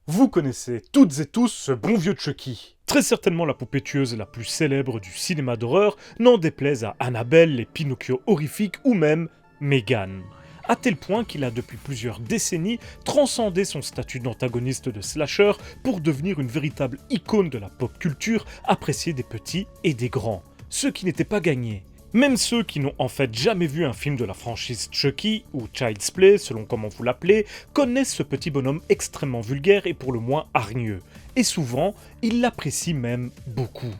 Vous connaissez toutes et tous ce bon vieux Chucky. Très certainement la poupée tueuse la plus célèbre du cinéma d'horreur, n'en déplaise à Annabelle, les Pinocchio horrifiques ou même Megan. À tel point qu'il a depuis plusieurs décennies transcendé son statut d'antagoniste de slasher pour devenir une véritable icône de la pop culture appréciée des petits et des grands. Ce qui n'était pas gagné. Même ceux qui n'ont en fait jamais vu un film de la franchise Chucky, ou Child's Play selon comment vous l'appelez, connaissent ce petit bonhomme extrêmement vulgaire et pour le moins hargneux. Et souvent, ils l'apprécient même beaucoup.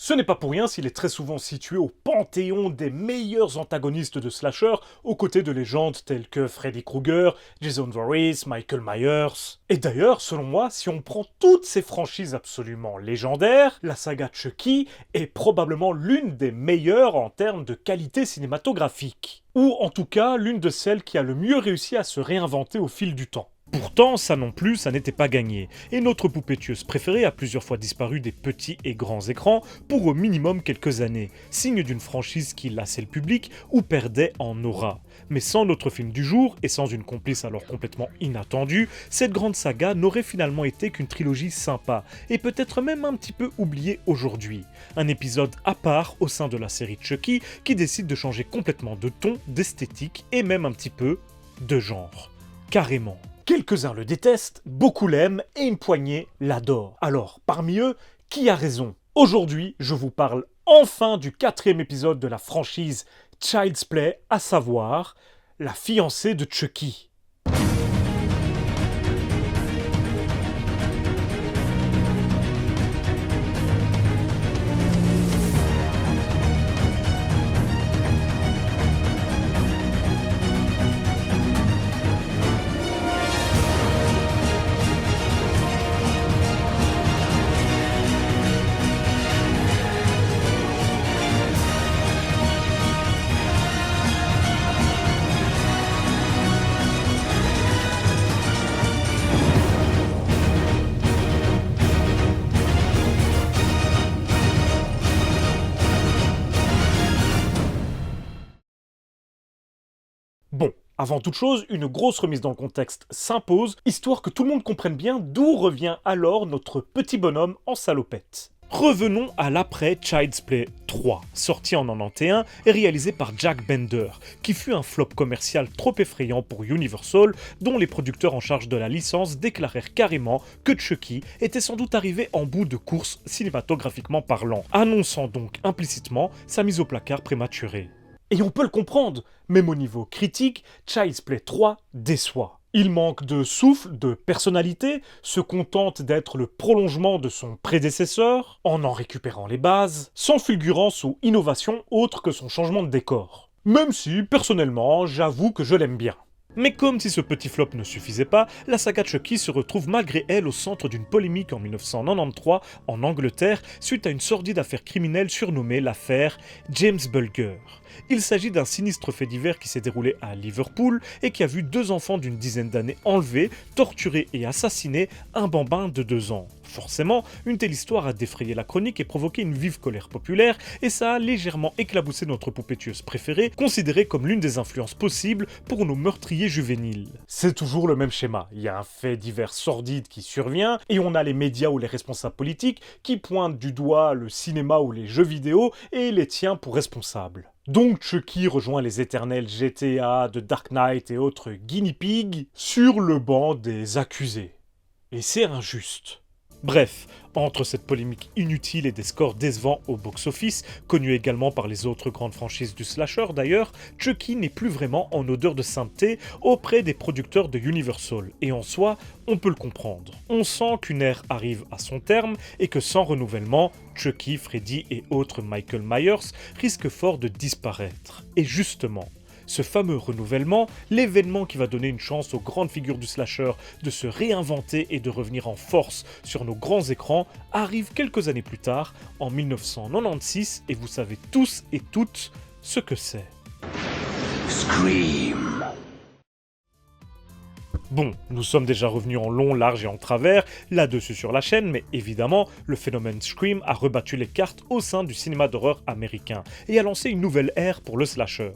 Ce n'est pas pour rien s'il est très souvent situé au panthéon des meilleurs antagonistes de slasher, aux côtés de légendes telles que Freddy Krueger, Jason Voorhees, Michael Myers. Et d'ailleurs, selon moi, si on prend toutes ces franchises absolument légendaires, la saga Chucky est probablement l'une des meilleures en termes de qualité cinématographique. Ou en tout cas, l'une de celles qui a le mieux réussi à se réinventer au fil du temps. Pourtant, ça non plus, ça n'était pas gagné, et notre poupée tueuse préférée a plusieurs fois disparu des petits et grands écrans pour au minimum quelques années, signe d'une franchise qui lassait le public ou perdait en aura. Mais sans notre film du jour, et sans une complice alors complètement inattendue, cette grande saga n'aurait finalement été qu'une trilogie sympa, et peut-être même un petit peu oubliée aujourd'hui. Un épisode à part au sein de la série Chucky qui décide de changer complètement de ton, d'esthétique et même un petit peu de genre. Carrément. Quelques-uns le détestent, beaucoup l'aiment et une poignée l'adorent. Alors, parmi eux, qui a raison? Aujourd'hui, je vous parle enfin du 4e épisode de la franchise Child's Play, à savoir la fiancée de Chucky. Bon, avant toute chose, une grosse remise dans le contexte s'impose, histoire que tout le monde comprenne bien d'où revient alors notre petit bonhomme en salopette. Revenons à l'après Child's Play 3, sorti en 91 et réalisé par Jack Bender, qui fut un flop commercial trop effrayant pour Universal, dont les producteurs en charge de la licence déclarèrent carrément que Chucky était sans doute arrivé en bout de course cinématographiquement parlant, annonçant donc implicitement sa mise au placard prématurée. Et on peut le comprendre, même au niveau critique, Child's Play 3 déçoit. Il manque de souffle, de personnalité, se contente d'être le prolongement de son prédécesseur, en récupérant les bases, sans fulgurance ou innovation autre que son changement de décor. Même si, personnellement, j'avoue que je l'aime bien. Mais comme si ce petit flop ne suffisait pas, la saga Chucky se retrouve malgré elle au centre d'une polémique en 1993 en Angleterre suite à une sordide affaire criminelle surnommée l'affaire James Bulger. Il s'agit d'un sinistre fait divers qui s'est déroulé à Liverpool et qui a vu 2 enfants d'une dizaine d'années enlevés, torturés et assassinés, un bambin de 2 ans. Forcément, une telle histoire a défrayé la chronique et provoqué une vive colère populaire, et ça a légèrement éclaboussé notre poupée tueuse préférée, considérée comme l'une des influences possibles pour nos meurtriers juvéniles. C'est toujours le même schéma, il y a un fait divers sordide qui survient, et on a les médias ou les responsables politiques qui pointent du doigt le cinéma ou les jeux vidéo et les tient pour responsables. Donc Chucky rejoint les éternels GTA, The Dark Knight et autres guinea pigs sur le banc des accusés. Et c'est injuste. Bref, entre cette polémique inutile et des scores décevants au box-office, connus également par les autres grandes franchises du slasher d'ailleurs, Chucky n'est plus vraiment en odeur de sainteté auprès des producteurs de Universal, et en soi, on peut le comprendre. On sent qu'une ère arrive à son terme et que sans renouvellement, Chucky, Freddy et autres Michael Myers risquent fort de disparaître. Et justement, ce fameux renouvellement, l'événement qui va donner une chance aux grandes figures du slasher de se réinventer et de revenir en force sur nos grands écrans, arrive quelques années plus tard, en 1996, et vous savez tous et toutes ce que c'est. Scream. Bon, nous sommes déjà revenus en long, large et en travers là-dessus sur la chaîne, mais évidemment, le phénomène Scream a rebattu les cartes au sein du cinéma d'horreur américain et a lancé une nouvelle ère pour le slasher.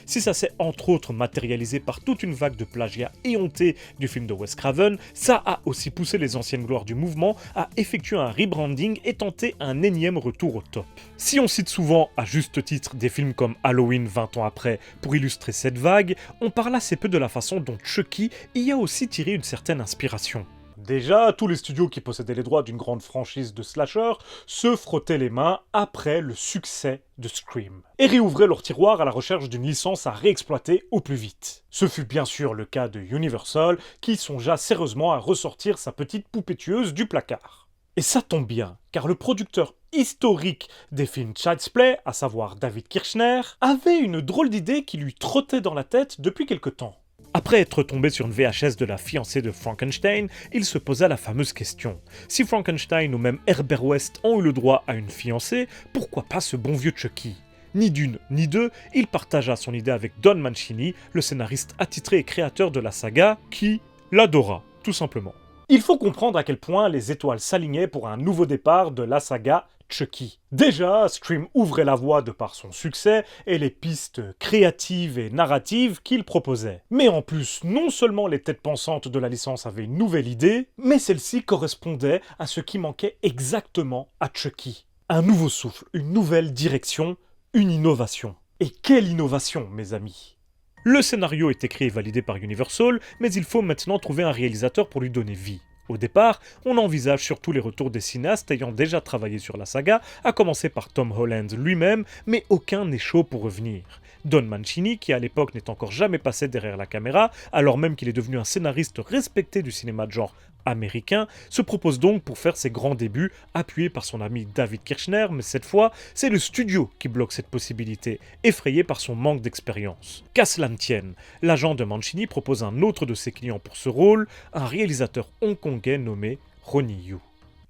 Si ça s'est entre autres matérialisé par toute une vague de plagiat éhonté du film de Wes Craven, ça a aussi poussé les anciennes gloires du mouvement à effectuer un rebranding et tenter un énième retour au top. Si on cite souvent, à juste titre, des films comme Halloween 20 ans après pour illustrer cette vague, on parle assez peu de la façon dont Chucky y a aussi tiré une certaine inspiration. Déjà, tous les studios qui possédaient les droits d'une grande franchise de slasher se frottaient les mains après le succès de Scream, et réouvraient leur tiroir à la recherche d'une licence à réexploiter au plus vite. Ce fut bien sûr le cas de Universal, qui songea sérieusement à ressortir sa petite poupée tueuse du placard. Et ça tombe bien, car le producteur historique des films Child's Play, à savoir David Kirchner, avait une drôle d'idée qui lui trottait dans la tête depuis quelque temps. Après être tombé sur une VHS de la fiancée de Frankenstein, il se posa la fameuse question. Si Frankenstein ou même Herbert West ont eu le droit à une fiancée, pourquoi pas ce bon vieux Chucky ? Ni d'une, ni deux, il partagea son idée avec Don Mancini, le scénariste attitré et créateur de la saga, qui l'adora, tout simplement. Il faut comprendre à quel point les étoiles s'alignaient pour un nouveau départ de la saga Chucky. Déjà, Scream ouvrait la voie de par son succès et les pistes créatives et narratives qu'il proposait. Mais en plus, non seulement les têtes pensantes de la licence avaient une nouvelle idée, mais celle-ci correspondait à ce qui manquait exactement à Chucky. Un nouveau souffle, une nouvelle direction, une innovation. Et quelle innovation, mes amis! Le scénario est écrit et validé par Universal, mais il faut maintenant trouver un réalisateur pour lui donner vie. Au départ, on envisage surtout les retours des cinéastes ayant déjà travaillé sur la saga, à commencer par Tom Holland lui-même, mais aucun n'est chaud pour revenir. Don Mancini, qui à l'époque n'est encore jamais passé derrière la caméra, alors même qu'il est devenu un scénariste respecté du cinéma de genre américain, se propose donc pour faire ses grands débuts, appuyé par son ami David Kirchner, mais cette fois, c'est le studio qui bloque cette possibilité, effrayé par son manque d'expérience. Qu'à cela ne tienne, l'agent de Mancini propose un autre de ses clients pour ce rôle, un réalisateur hongkongais nommé Ronnie Yu.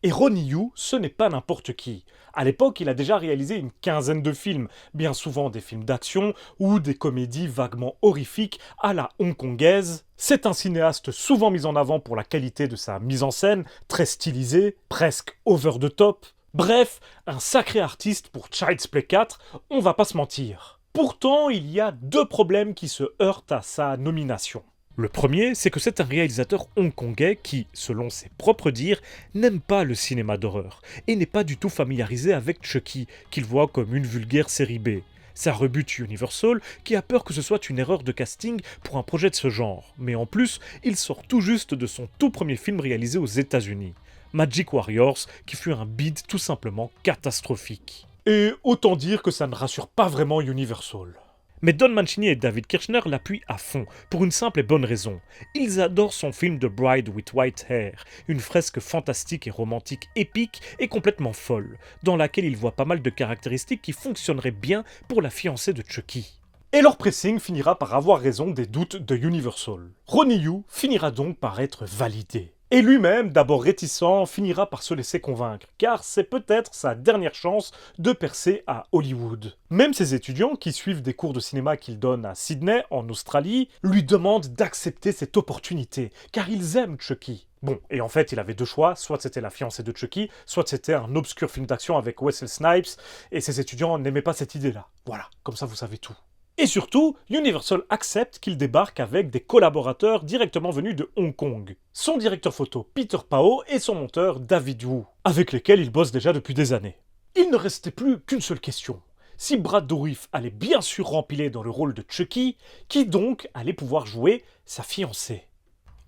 Et Ronnie Yu, ce n'est pas n'importe qui. À l'époque, il a déjà réalisé une quinzaine de films, bien souvent des films d'action ou des comédies vaguement horrifiques à la hongkongaise. C'est un cinéaste souvent mis en avant pour la qualité de sa mise en scène, très stylisée, presque over the top. Bref, un sacré artiste pour Child's Play 4, on va pas se mentir. Pourtant, il y a deux problèmes qui se heurtent à sa nomination. Le premier, c'est que c'est un réalisateur hongkongais qui, selon ses propres dires, n'aime pas le cinéma d'horreur et n'est pas du tout familiarisé avec Chucky, qu'il voit comme une vulgaire série B. Ça rebute Universal, qui a peur que ce soit une erreur de casting pour un projet de ce genre. Mais en plus, il sort tout juste de son tout premier film réalisé aux États-Unis, Magic Warriors, qui fut un bide tout simplement catastrophique. Et autant dire que ça ne rassure pas vraiment Universal. Mais Don Mancini et David Kirchner l'appuient à fond, pour une simple et bonne raison. Ils adorent son film The Bride with White Hair, une fresque fantastique et romantique épique et complètement folle, dans laquelle ils voient pas mal de caractéristiques qui fonctionneraient bien pour la fiancée de Chucky. Et leur pressing finira par avoir raison des doutes de Universal. Ronnie Yu finira donc par être validé. Et lui-même, d'abord réticent, finira par se laisser convaincre, car c'est peut-être sa dernière chance de percer à Hollywood. Même ses étudiants, qui suivent des cours de cinéma qu'il donne à Sydney, en Australie, lui demandent d'accepter cette opportunité, car ils aiment Chucky. Bon, et en fait, il avait deux choix, soit c'était la fiancée de Chucky, soit c'était un obscur film d'action avec Wesley Snipes, et ses étudiants n'aimaient pas cette idée-là. Voilà, comme ça vous savez tout. Et surtout, Universal accepte qu'il débarque avec des collaborateurs directement venus de Hong Kong. Son directeur photo Peter Pao et son monteur David Wu, avec lesquels il bosse déjà depuis des années. Il ne restait plus qu'une seule question. Si Brad Dourif allait bien sûr rempiler dans le rôle de Chucky, qui donc allait pouvoir jouer sa fiancée ?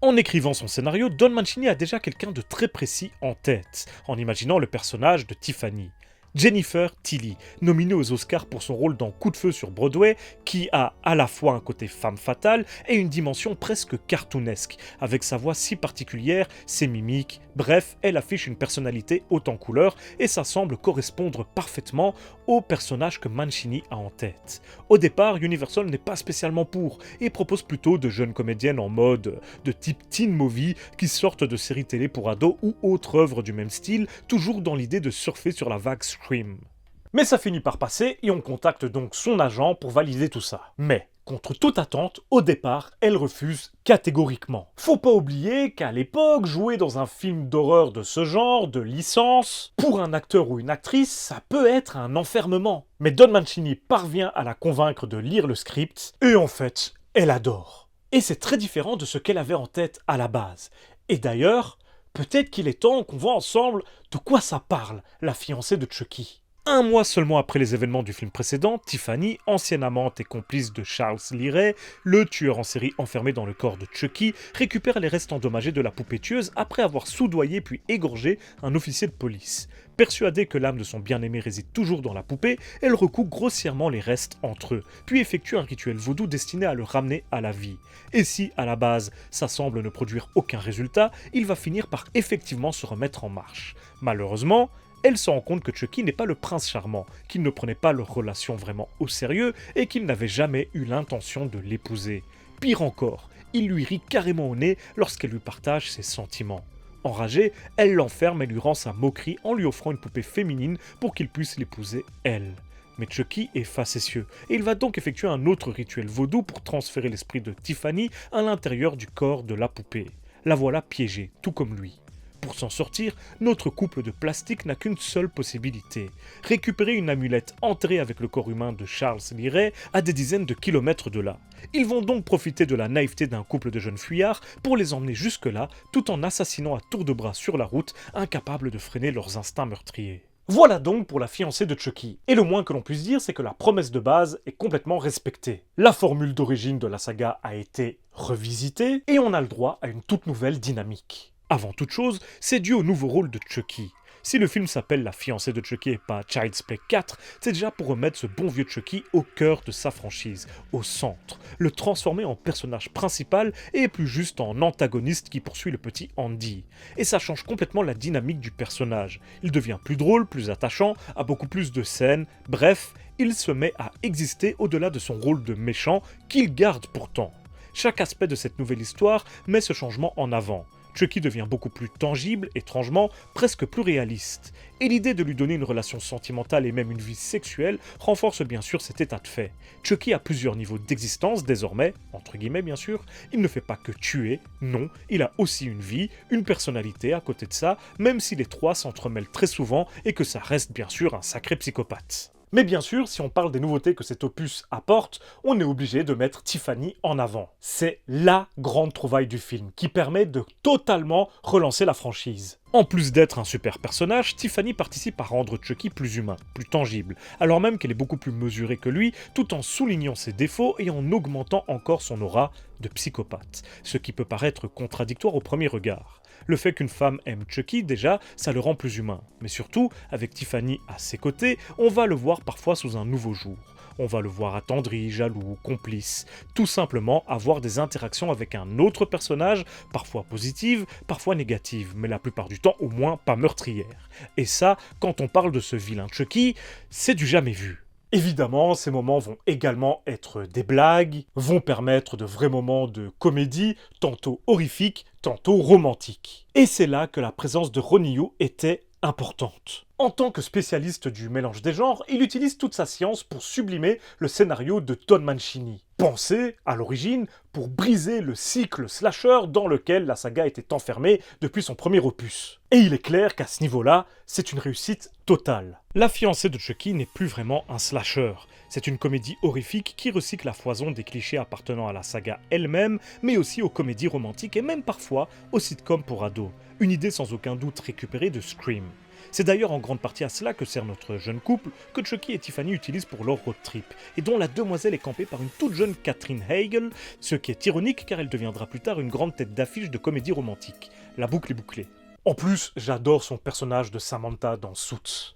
En écrivant son scénario, Don Mancini a déjà quelqu'un de très précis en tête, en imaginant le personnage de Tiffany. Jennifer Tilly, nominée aux Oscars pour son rôle dans Coup de feu sur Broadway, qui a à la fois un côté femme fatale et une dimension presque cartoonesque, avec sa voix si particulière, ses mimiques, bref, elle affiche une personnalité haute en couleurs et ça semble correspondre parfaitement au personnage que Mancini a en tête. Au départ, Universal n'est pas spécialement pour et propose plutôt de jeunes comédiennes en mode de type teen movie qui sortent de séries télé pour ados ou autres œuvres du même style, toujours dans l'idée de surfer sur la vague Scream. Mais ça finit par passer et on contacte donc son agent pour valider tout ça. Mais, Contre toute attente, au départ, elle refuse catégoriquement. Faut pas oublier qu'à l'époque, jouer dans un film d'horreur de ce genre, de licence, pour un acteur ou une actrice, ça peut être un enfermement. Mais Don Mancini parvient à la convaincre de lire le script, et en fait, elle adore. Et c'est très différent de ce qu'elle avait en tête à la base. Et d'ailleurs, peut-être qu'il est temps qu'on voit ensemble de quoi ça parle, la fiancée de Chucky. Un mois seulement après les événements du film précédent, Tiffany, ancienne amante et complice de Charles Lee Ray, le tueur en série enfermé dans le corps de Chucky, récupère les restes endommagés de la poupée tueuse après avoir soudoyé puis égorgé un officier de police. Persuadée que l'âme de son bien-aimé réside toujours dans la poupée, elle recoupe grossièrement les restes entre eux, puis effectue un rituel vaudou destiné à le ramener à la vie. Et si, à la base, ça semble ne produire aucun résultat, il va finir par effectivement se remettre en marche. Malheureusement, elle se rend compte que Chucky n'est pas le prince charmant, qu'il ne prenait pas leur relation vraiment au sérieux et qu'il n'avait jamais eu l'intention de l'épouser. Pire encore, il lui rit carrément au nez lorsqu'elle lui partage ses sentiments. Enragée, elle l'enferme et lui rend sa moquerie en lui offrant une poupée féminine pour qu'il puisse l'épouser elle. Mais Chucky est facétieux, et il va donc effectuer un autre rituel vaudou pour transférer l'esprit de Tiffany à l'intérieur du corps de la poupée. La voilà piégée, tout comme lui. Pour s'en sortir, notre couple de plastique n'a qu'une seule possibilité. Récupérer une amulette enterrée avec le corps humain de Charles Lee Ray à des dizaines de kilomètres de là. Ils vont donc profiter de la naïveté d'un couple de jeunes fuyards pour les emmener jusque-là, tout en assassinant à tour de bras sur la route, incapables de freiner leurs instincts meurtriers. Voilà donc pour la fiancée de Chucky. Et le moins que l'on puisse dire, c'est que la promesse de base est complètement respectée. La formule d'origine de la saga a été revisitée, et on a le droit à une toute nouvelle dynamique. Avant toute chose, c'est dû au nouveau rôle de Chucky. Si le film s'appelle La fiancée de Chucky et pas Child's Play 4, c'est déjà pour remettre ce bon vieux Chucky au cœur de sa franchise, au centre, le transformer en personnage principal et plus juste en antagoniste qui poursuit le petit Andy. Et ça change complètement la dynamique du personnage. Il devient plus drôle, plus attachant, a beaucoup plus de scènes, bref, il se met à exister au-delà de son rôle de méchant qu'il garde pourtant. Chaque aspect de cette nouvelle histoire met ce changement en avant. Chucky devient beaucoup plus tangible, étrangement, presque plus réaliste. Et l'idée de lui donner une relation sentimentale et même une vie sexuelle renforce bien sûr cet état de fait. Chucky a plusieurs niveaux d'existence désormais, entre guillemets bien sûr. Il ne fait pas que tuer, non, il a aussi une vie, une personnalité à côté de ça, même si les trois s'entremêlent très souvent et que ça reste bien sûr un sacré psychopathe. Mais bien sûr, si on parle des nouveautés que cet opus apporte, on est obligé de mettre Tiffany en avant. C'est LA grande trouvaille du film, qui permet de totalement relancer la franchise. En plus d'être un super personnage, Tiffany participe à rendre Chucky plus humain, plus tangible, alors même qu'elle est beaucoup plus mesurée que lui, tout en soulignant ses défauts et en augmentant encore son aura de psychopathe, ce qui peut paraître contradictoire au premier regard. Le fait qu'une femme aime Chucky, déjà, ça le rend plus humain. Mais surtout, avec Tiffany à ses côtés, on va le voir parfois sous un nouveau jour. On va le voir attendri, jaloux, complice. Tout simplement avoir des interactions avec un autre personnage, parfois positives, parfois négatives, mais la plupart du temps au moins pas meurtrières. Et ça, quand on parle de ce vilain Chucky, c'est du jamais vu. Évidemment, ces moments vont également être des blagues, vont permettre de vrais moments de comédie, tantôt horrifiques, tantôt romantiques. Et c'est là que la présence de Ronnie Yu était importante. En tant que spécialiste du mélange des genres, il utilise toute sa science pour sublimer le scénario de Don Mancini. Pensé, à l'origine, pour briser le cycle slasher dans lequel la saga était enfermée depuis son premier opus. Et il est clair qu'à ce niveau-là, c'est une réussite totale. La fiancée de Chucky n'est plus vraiment un slasher. C'est une comédie horrifique qui recycle la foison des clichés appartenant à la saga elle-même, mais aussi aux comédies romantiques et même parfois aux sitcoms pour ados. Une idée sans aucun doute récupérée de Scream. C'est d'ailleurs en grande partie à cela que sert notre jeune couple, que Chucky et Tiffany utilisent pour leur road trip, et dont la demoiselle est campée par une toute jeune Katherine Heigl, ce qui est ironique car elle deviendra plus tard une grande tête d'affiche de comédie romantique. La boucle est bouclée. En plus, j'adore son personnage de Samantha dans Suits.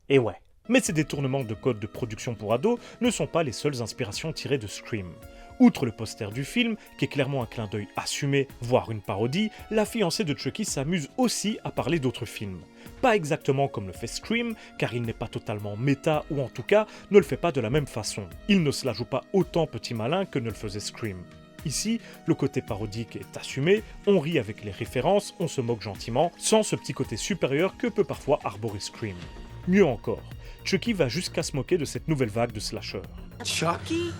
Et ouais. Mais ces détournements de codes de production pour ados ne sont pas les seules inspirations tirées de Scream. Outre le poster du film, qui est clairement un clin d'œil assumé, voire une parodie, la fiancée de Chucky s'amuse aussi à parler d'autres films. Pas exactement comme le fait Scream, car il n'est pas totalement méta, ou en tout cas, ne le fait pas de la même façon. Il ne se la joue pas autant petit malin que ne le faisait Scream. Ici, le côté parodique est assumé, on rit avec les références, on se moque gentiment, sans ce petit côté supérieur que peut parfois arborer Scream. Mieux encore, Chucky va jusqu'à se moquer de cette nouvelle vague de slasher. Chucky?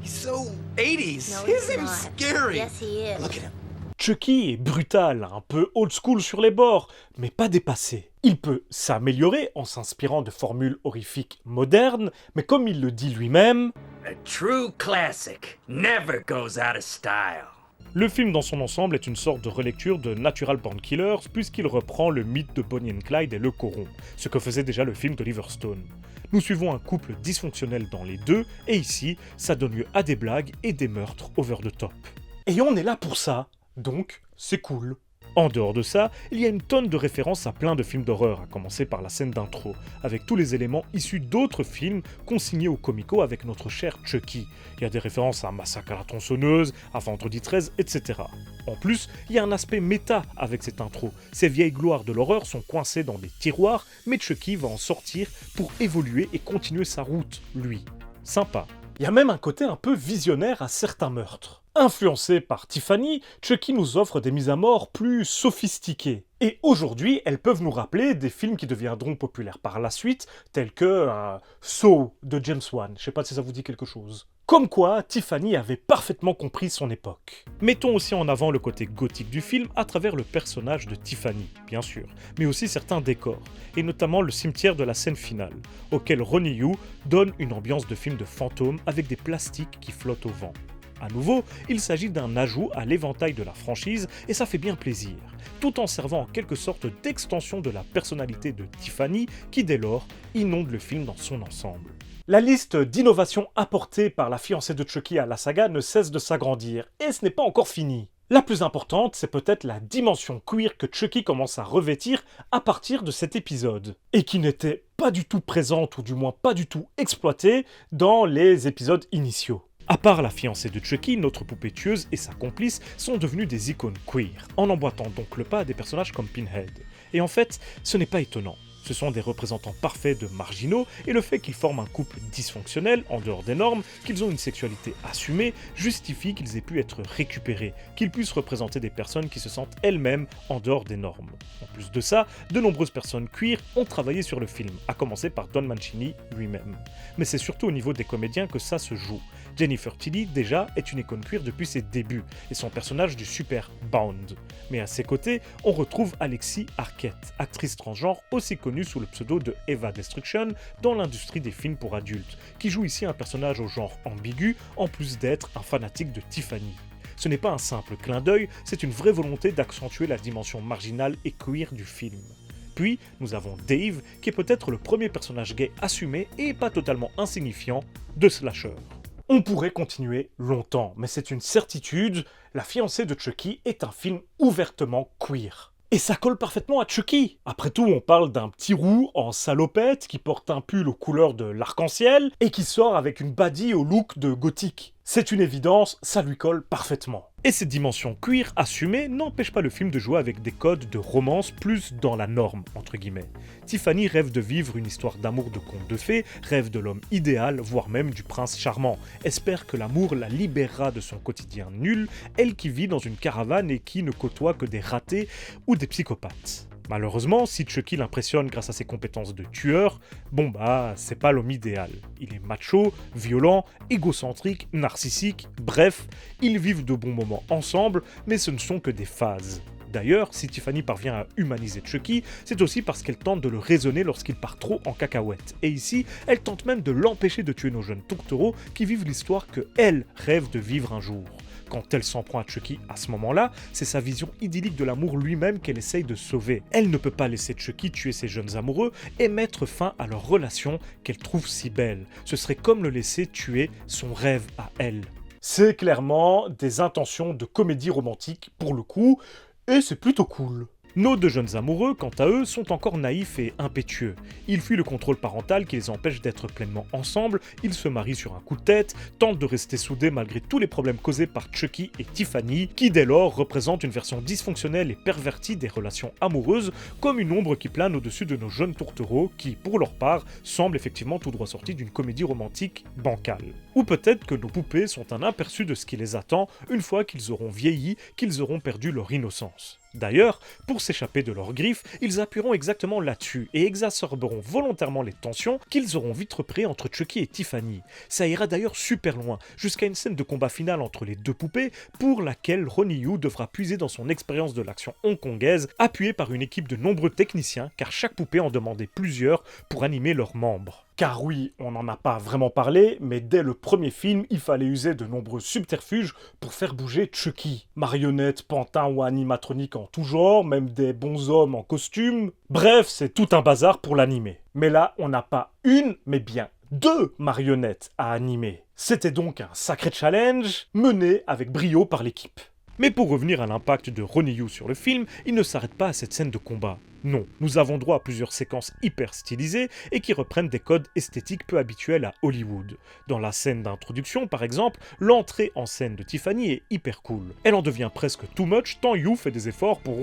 He's so 80s. No, His he's name's not. scary. Yes, he is. Look at him. Chucky est brutal, un peu old school sur les bords, mais pas dépassé. Il peut s'améliorer en s'inspirant de formules horrifiques modernes, mais comme il le dit lui-même, A true classic never goes out of style. le film dans son ensemble est une sorte de relecture de Natural Born Killers puisqu'il reprend le mythe de Bonnie and Clyde et le coron, ce que faisait déjà le film d'Oliver Stone. Nous suivons un couple dysfonctionnel dans les deux, et ici, ça donne lieu à des blagues et des meurtres over the top. Et on est là pour ça, donc c'est cool. En dehors de ça, il y a une tonne de références à plein de films d'horreur, à commencer par la scène d'intro, avec tous les éléments issus d'autres films consignés au Comico avec notre cher Chucky. Il y a des références à Massacre à la tronçonneuse, à Vendredi 13, etc. En plus, il y a un aspect méta avec cette intro. Ces vieilles gloires de l'horreur sont coincées dans des tiroirs, mais Chucky va en sortir pour évoluer et continuer sa route, lui. Sympa. Il y a même un côté un peu visionnaire à certains meurtres. Influencé par Tiffany, Chucky nous offre des mises à mort plus sophistiquées. Et aujourd'hui, elles peuvent nous rappeler des films qui deviendront populaires par la suite, tels que Saw de James Wan. Je sais pas si ça vous dit quelque chose. Comme quoi, Tiffany avait parfaitement compris son époque. Mettons aussi en avant le côté gothique du film à travers le personnage de Tiffany, bien sûr, mais aussi certains décors, et notamment le cimetière de la scène finale, auquel Ronnie Yu donne une ambiance de film de fantôme avec des plastiques qui flottent au vent. À nouveau, il s'agit d'un ajout à l'éventail de la franchise et ça fait bien plaisir, tout en servant en quelque sorte d'extension de la personnalité de Tiffany qui dès lors inonde le film dans son ensemble. La liste d'innovations apportées par la fiancée de Chucky à la saga ne cesse de s'agrandir, et ce n'est pas encore fini. La plus importante, c'est peut-être la dimension queer que Chucky commence à revêtir à partir de cet épisode, et qui n'était pas du tout présente, ou du moins pas du tout exploitée, dans les épisodes initiaux. À part la fiancée de Chucky, notre poupée tueuse et sa complice sont devenus des icônes queer, en emboîtant donc le pas à des personnages comme Pinhead. Et en fait, ce n'est pas étonnant. Ce sont des représentants parfaits de marginaux, et le fait qu'ils forment un couple dysfonctionnel, en dehors des normes, qu'ils ont une sexualité assumée, justifie qu'ils aient pu être récupérés, qu'ils puissent représenter des personnes qui se sentent elles-mêmes en dehors des normes. En plus de ça, de nombreuses personnes queer ont travaillé sur le film, à commencer par Don Mancini lui-même. Mais c'est surtout au niveau des comédiens que ça se joue. Jennifer Tilly, déjà, est une icône queer depuis ses débuts, et son personnage du super Bound. Mais à ses côtés, on retrouve Alexis Arquette, actrice transgenre aussi connue sous le pseudo de Eva Destruction dans l'industrie des films pour adultes, qui joue ici un personnage au genre ambigu, en plus d'être un fanatique de Tiffany. Ce n'est pas un simple clin d'œil, c'est une vraie volonté d'accentuer la dimension marginale et queer du film. Puis, nous avons Dave, qui est peut-être le premier personnage gay assumé et pas totalement insignifiant de slasher. On pourrait continuer longtemps, mais c'est une certitude, La fiancée de Chucky est un film ouvertement queer. Et ça colle parfaitement à Chucky. Après tout, on parle d'un petit roux en salopette qui porte un pull aux couleurs de l'arc-en-ciel et qui sort avec une baddie au look de gothique. C'est une évidence, ça lui colle parfaitement. Et cette dimension queer assumée n'empêche pas le film de jouer avec des codes de romance plus dans la norme, entre guillemets. Tiffany rêve de vivre une histoire d'amour de conte de fées, rêve de l'homme idéal, voire même du prince charmant, espère que l'amour la libérera de son quotidien nul, elle qui vit dans une caravane et qui ne côtoie que des ratés ou des psychopathes. Malheureusement, si Chucky l'impressionne grâce à ses compétences de tueur, c'est pas l'homme idéal. Il est macho, violent, égocentrique, narcissique, bref, ils vivent de bons moments ensemble, mais ce ne sont que des phases. D'ailleurs, si Tiffany parvient à humaniser Chucky, c'est aussi parce qu'elle tente de le raisonner lorsqu'il part trop en cacahuète. Et ici, elle tente même de l'empêcher de tuer nos jeunes tourtereaux qui vivent l'histoire que elle rêve de vivre un jour. Quand elle s'en prend à Chucky à ce moment-là, c'est sa vision idyllique de l'amour lui-même qu'elle essaye de sauver. Elle ne peut pas laisser Chucky tuer ses jeunes amoureux et mettre fin à leur relation qu'elle trouve si belle. Ce serait comme le laisser tuer son rêve à elle. C'est clairement des intentions de comédie romantique pour le coup, et c'est plutôt cool. Nos deux jeunes amoureux, quant à eux, sont encore naïfs et impétueux. Ils fuient le contrôle parental qui les empêche d'être pleinement ensemble, ils se marient sur un coup de tête, tentent de rester soudés malgré tous les problèmes causés par Chucky et Tiffany, qui dès lors représentent une version dysfonctionnelle et pervertie des relations amoureuses, comme une ombre qui plane au-dessus de nos jeunes tourtereaux, qui, pour leur part, semblent effectivement tout droit sortis d'une comédie romantique bancale. Ou peut-être que nos poupées sont un aperçu de ce qui les attend une fois qu'ils auront vieilli, qu'ils auront perdu leur innocence. D'ailleurs, pour s'échapper de leurs griffes, ils appuieront exactement là-dessus et exacerberont volontairement les tensions qu'ils auront vite repris entre Chucky et Tiffany. Ça ira d'ailleurs super loin, jusqu'à une scène de combat final entre les deux poupées, pour laquelle Ronnie Yu devra puiser dans son expérience de l'action hongkongaise, appuyée par une équipe de nombreux techniciens, car chaque poupée en demandait plusieurs pour animer leurs membres. Car oui, on n'en a pas vraiment parlé, mais dès le premier film, il fallait user de nombreux subterfuges pour faire bouger Chucky. Marionnettes, pantins ou animatroniques en tout genre, même des bonshommes en costume. Bref, c'est tout un bazar pour l'animer. Mais là, on n'a pas une, mais bien 2 marionnettes à animer. C'était donc un sacré challenge, mené avec brio par l'équipe. Mais pour revenir à l'impact de Ronnie Yu sur le film, il ne s'arrête pas à cette scène de combat. Non, nous avons droit à plusieurs séquences hyper stylisées et qui reprennent des codes esthétiques peu habituels à Hollywood. Dans la scène d'introduction, par exemple, l'entrée en scène de Tiffany est hyper cool. Elle en devient presque too much tant Yu fait des efforts pour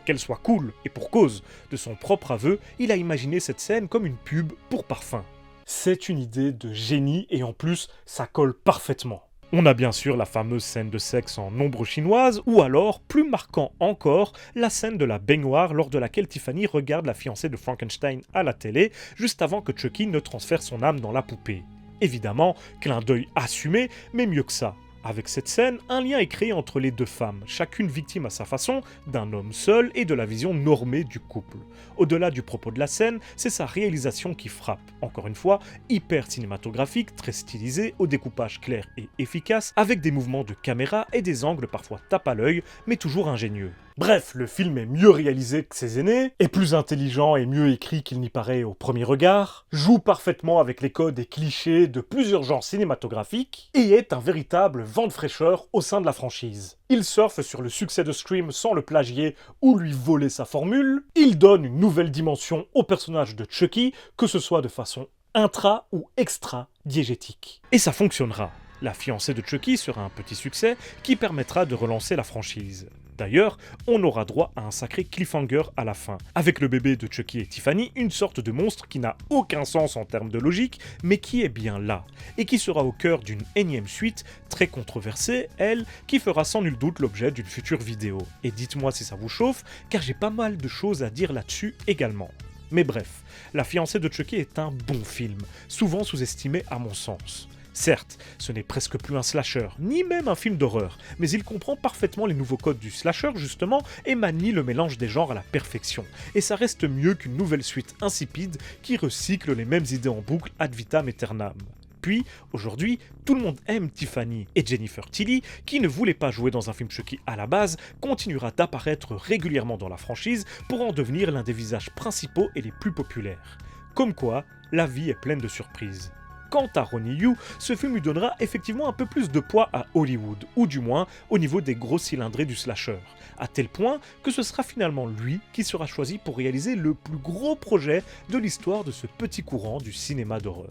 qu'elle soit cool. Et pour cause, de son propre aveu, il a imaginé cette scène comme une pub pour parfum. C'est une idée de génie et en plus, ça colle parfaitement. On a bien sûr la fameuse scène de sexe en ombre chinoise, ou alors, plus marquant encore, la scène de la baignoire lors de laquelle Tiffany regarde la fiancée de Frankenstein à la télé, juste avant que Chucky ne transfère son âme dans la poupée. Évidemment, clin d'œil assumé, mais mieux que ça. Avec cette scène, un lien est créé entre les deux femmes, chacune victime à sa façon d'un homme seul et de la vision normée du couple. Au-delà du propos de la scène, c'est sa réalisation qui frappe. Encore une fois, hyper cinématographique, très stylisé, au découpage clair et efficace, avec des mouvements de caméra et des angles parfois tape à l'œil, mais toujours ingénieux. Bref, le film est mieux réalisé que ses aînés, est plus intelligent et mieux écrit qu'il n'y paraît au premier regard, joue parfaitement avec les codes et clichés de plusieurs genres cinématographiques, et est un véritable vent de fraîcheur au sein de la franchise. Il surfe sur le succès de Scream sans le plagier ou lui voler sa formule, il donne une nouvelle dimension au personnage de Chucky, que ce soit de façon intra ou extra-diégétique. Et ça fonctionnera. La fiancée de Chucky sera un petit succès qui permettra de relancer la franchise. D'ailleurs, on aura droit à un sacré cliffhanger à la fin, avec le bébé de Chucky et Tiffany, une sorte de monstre qui n'a aucun sens en termes de logique, mais qui est bien là, et qui sera au cœur d'une énième suite, très controversée, elle, qui fera sans nul doute l'objet d'une future vidéo. Et dites-moi si ça vous chauffe, car j'ai pas mal de choses à dire là-dessus également. Mais bref, La fiancée de Chucky est un bon film, souvent sous-estimé à mon sens. Certes, ce n'est presque plus un slasher, ni même un film d'horreur, mais il comprend parfaitement les nouveaux codes du slasher justement et manie le mélange des genres à la perfection. Et ça reste mieux qu'une nouvelle suite insipide qui recycle les mêmes idées en boucle ad vitam aeternam. Puis, aujourd'hui, tout le monde aime Tiffany, et Jennifer Tilly, qui ne voulait pas jouer dans un film Chucky à la base, continuera d'apparaître régulièrement dans la franchise pour en devenir l'un des visages principaux et les plus populaires. Comme quoi, la vie est pleine de surprises. Quant à Ronnie Yu, ce film lui donnera effectivement un peu plus de poids à Hollywood, ou du moins au niveau des gros cylindrés du slasher, à tel point que ce sera finalement lui qui sera choisi pour réaliser le plus gros projet de l'histoire de ce petit courant du cinéma d'horreur.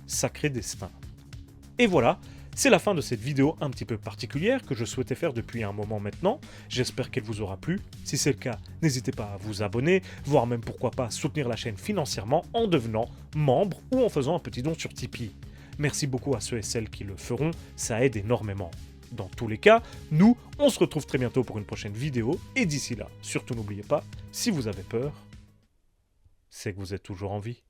Sacré destin. Et voilà, c'est la fin de cette vidéo un petit peu particulière que je souhaitais faire depuis un moment maintenant. J'espère qu'elle vous aura plu. Si c'est le cas, n'hésitez pas à vous abonner, voire même pourquoi pas soutenir la chaîne financièrement en devenant membre ou en faisant un petit don sur Tipeee. Merci beaucoup à ceux et celles qui le feront, ça aide énormément. Dans tous les cas, nous, on se retrouve très bientôt pour une prochaine vidéo, et d'ici là, surtout n'oubliez pas, si vous avez peur, c'est que vous êtes toujours en vie.